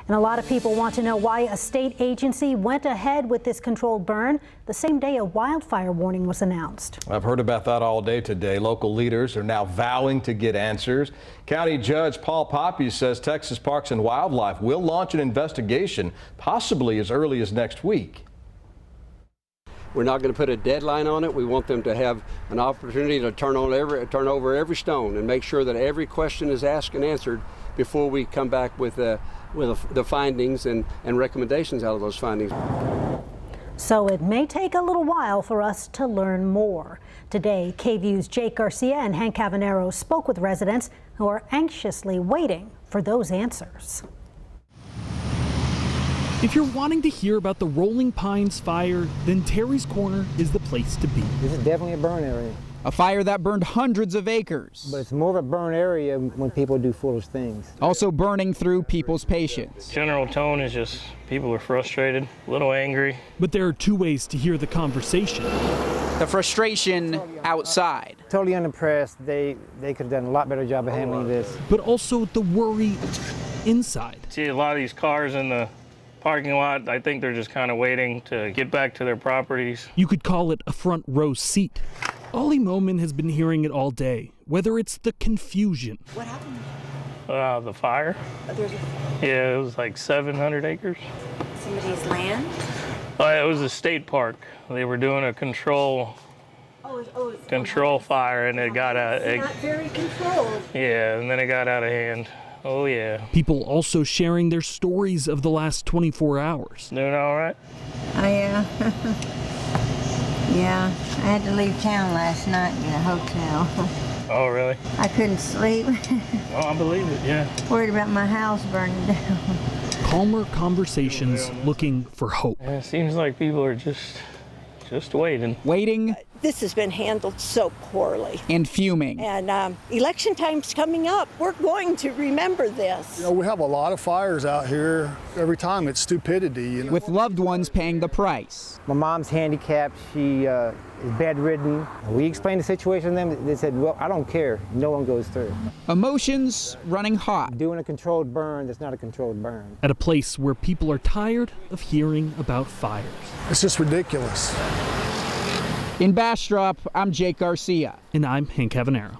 And a lot of people want to know why a state agency went ahead with this controlled burn the same day a wildfire warning was announced. I've heard about that all day today. Local leaders are now vowing to get answers. County Judge Paul Poppe says Texas Parks and Wildlife will launch an investigation possibly as early as next week. We're not going to put a deadline on it. We want them to have an opportunity to turn over every stone and make sure that every question is asked and answered before we come back with the findings and recommendations out of those findings. So it may take a little while for us to learn more. Today, KVUE's Jake Garcia and Hank Cavanero spoke with residents who are anxiously waiting for those answers. If you're wanting to hear about the Rolling Pines fire, then Terry's Corner is the place to be. This is definitely a burn area. A fire that burned hundreds of acres. But it's more of a burn area when people do foolish things. Also burning through people's patience. General tone is just people are frustrated, a little angry. But there are two ways to hear the conversation. The frustration outside. Totally unimpressed. They could have done a lot better job of handling this. But also the worry inside. See a lot of these cars in the parking lot, I think they're just kind of waiting to get back to their properties. You could call it a front row seat. Ollie Moman has been hearing it all day, whether it's the confusion. What happened? The fire. Yeah, it was like 700 acres. Somebody's land? It was a state park. They were doing a control fire, and it got out. It's not very controlled. Yeah, and then it got out of hand. Oh, yeah. People also sharing their stories of the last 24 hours. Doing all right? Yeah, I had to leave town last night in a hotel. Oh, really? I couldn't sleep. Oh, I believe it, yeah. Worried about my house burning down. Calmer conversations looking for hope. Yeah, it seems like people are just waiting. Waiting. This has been handled so poorly. And fuming. And election time's coming up. We're going to remember this. You know, we have a lot of fires out here. Every time it's stupidity. You know? With loved ones paying the price. My mom's handicapped. She is bedridden. We explained the situation to them. They said, well, I don't care. No one goes through. Emotions running hot. Doing a controlled burn that's not a controlled burn. At a place where people are tired of hearing about fires. It's just ridiculous. In Bastrop, I'm Jake Garcia. And I'm Hank Cavanero.